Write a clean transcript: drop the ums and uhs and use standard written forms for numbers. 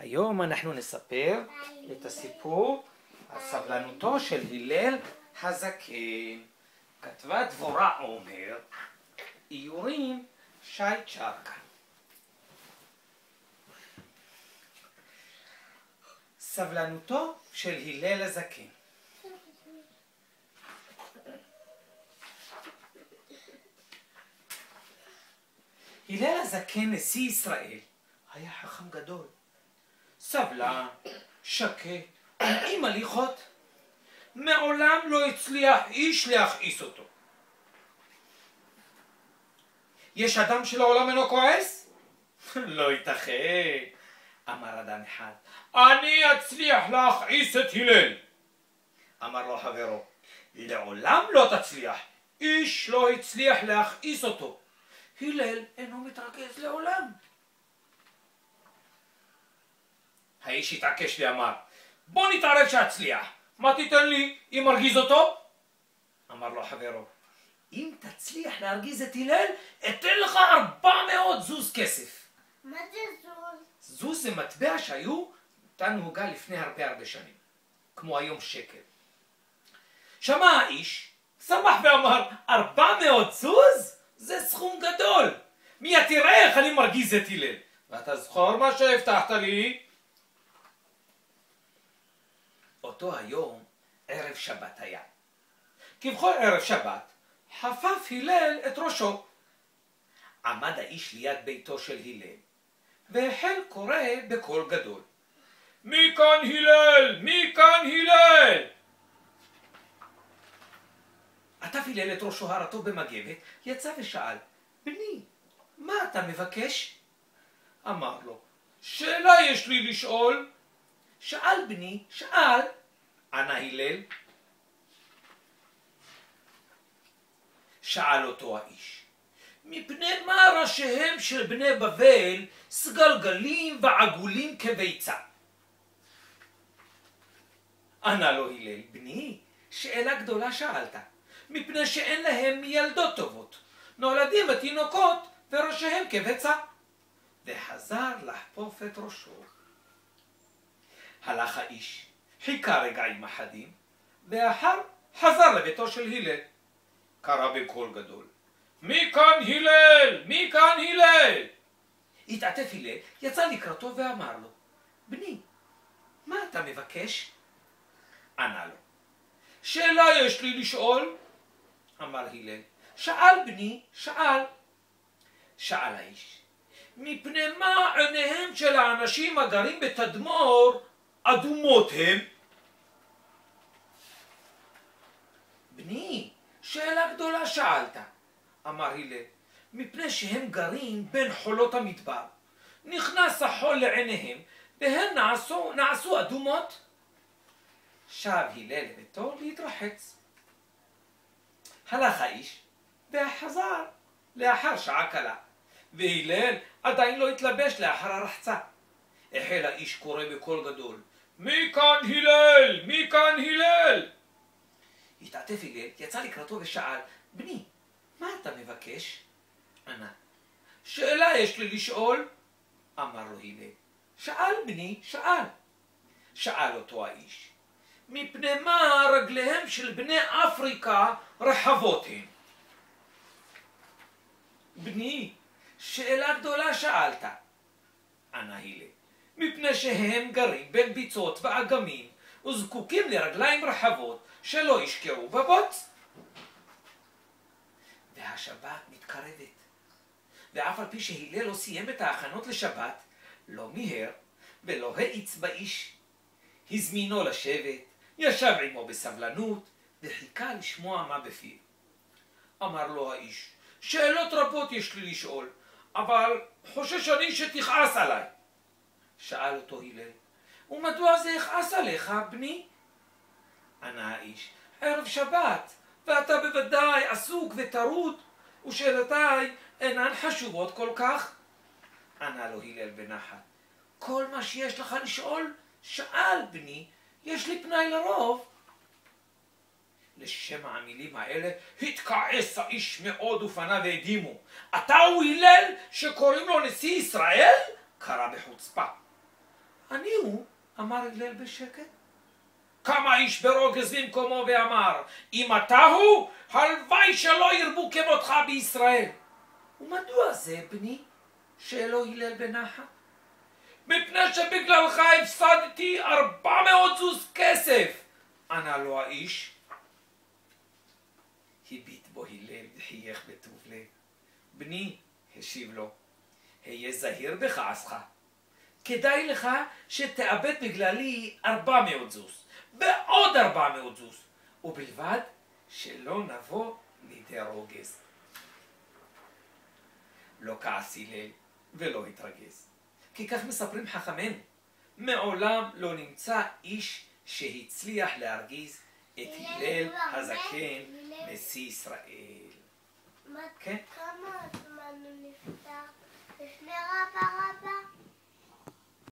היום אנחנו נספר את הסיפור על סבלנותו של הלל הזקן. כתבה דבורה עומר, איורים שי צ'רקה. סבלנותו של הלל הזקן. הלל הזקן, נשיא ישראל, היה חכם גדול, סבלן, שקט, עם הליכות. מעולם לא הצליח איש להכעיס אותו. יש אדם שלעולם אינו כועס? לא ייתכן. אמר אדם אחד, אני אצליח להכעיס את הלל. אמר לו חברו, לעולם לא תצליח, איש לא הצליח להכעיס אותו. הלל אינו מתרכז לעולם. האיש התעקש ואמר, בוא נתערב שאצליח. מה תיתן לי אם ארגיז אותו? אמר לו חברו, אם תצליח להרגיז את הלל, אתן לך 400 זוז כסף. מה זה זוז? זוז זה מטבע שהיו נהוגה לפני הרבה שנים, כמו היום שקל. שמע האיש, שמח ואמר, 400 זוז? זה סכום גדול. מי תראה איך אני מרגיז את הלל. ואתה זכור מה שהבטחת לי? אותו היום ערב שבת היה. כבכל ערב שבת חפף הלל את ראשו. עמד האיש ליד ביתו של הלל והחל קורא בקול גדול, מי כאן הלל? מי כאן הלל? עטף הלל את ראשו הרתו במגבת, יצא ושאל, בני, מה אתה מבקש? אמר לו, שאלה יש לי לשאול. שאל בני, שאל. ענה הלל. שאל אותו האיש, מפני מה ראשיהם של בני בבל סגלגלים ועגולים כביצה? ענה לו הלל, בני, שאלה גדולה שאלת, מפני שאין להם מילדות טובות, נולדים התינוקות וראשיהם כביצה. וחזר לחפוף את ראשו. הלך האיש, חיכה רגעים אחדים, ואחר חזר לביתו של הלל. קרא בקול גדול, מי כאן הלל? מי כאן הלל? התעטף הלל, יצא לקראתו ואמר לו, בני, מה אתה מבקש? ענה לו, שאלה יש לי לשאול. אמר הלל, שאל בני, שאל. שאל האיש, מפני מה עיניהם של האנשים הגרים בתדמור אדומות הם? בני, שאלה גדולה שאלת. אמר הלל, מפני שהם גרים בין חולות המדבר. נכנס החול לעיניהם והן נעשו אדומות. שב הלל לביתו להתרחץ. הלך האיש וחזר לאחר שעה קלה, והלל עדיין לא התלבש לאחר הרחצה. החל האיש קורא בקול גדול, מי כאן הלל? מי כאן הלל? התעטף הלל, יצא לקראתו ושאל, בני, מה אתה מבקש? ענה, שאלה יש לי לשאול. אמר לו הלל, שאל בני, שאל. שאל אותו האיש, מפני מה רגליהם של בני אפריקה רחבות הן? בני, שאלה גדולה שאלת. ענה הלל, מפני שהם גרים בין ביצות ואגמים וזקוקים לרגליים רחבות שלא ישקעו בבוץ. והשבת מתקרבת, ואף על פי שהלל לא סיים את ההכנות לשבת, לא מיהר ולא האיץ באיש. הזמינו לשבת, ישב עמו בסבלנות וחיכה לשמוע מה בפיו. אמר לו האיש, שאלות רבות יש לי לשאול, אבל חושש אני שתכעס עליי. שאל אותו הלל, ומדוע זה יכעס עליך, בני? ענה האיש, ערב שבת, ואתה בוודאי עסוק וטרוד, ושאלותיי אינן חשובות כל כך. ענה לו הלל בנחת, כל מה שיש לך לשאול, שאל בני, יש לי פנאי לרוב. לשם המילים האלה התכעס האיש מאוד ופניו והדימו. אתה הוא הלל שקוראים לו נשיא ישראל? קרא בחוצפה. אני הוא, אמר הלל בשקט. קם האיש ברוגז במקומו ואמר, אם אתה הוא, הלוואי שלא ירבו כמותך בישראל. ומדוע זה, בני? שאלו הלל בנחת. מפני שבגללך הפסדתי 400 זוז כסף, ענה לו האיש. הביט בו הלל וחייך בטוב לב. בני, השיב לו, היה זהיר בכעסך. כדאי לך שתאבד בגללי 400 זוז, בעוד 400 זוז, ובלבד שלא נבוא לידי רוגז. לא כעס הלל ולא התרגז, כי כך מספרים חכמינו, מעולם לא נמצא איש שהצליח להרגיז את הלל הזקן נשיא ישראל. כמה זמן הוא נפטר? לפני רבא?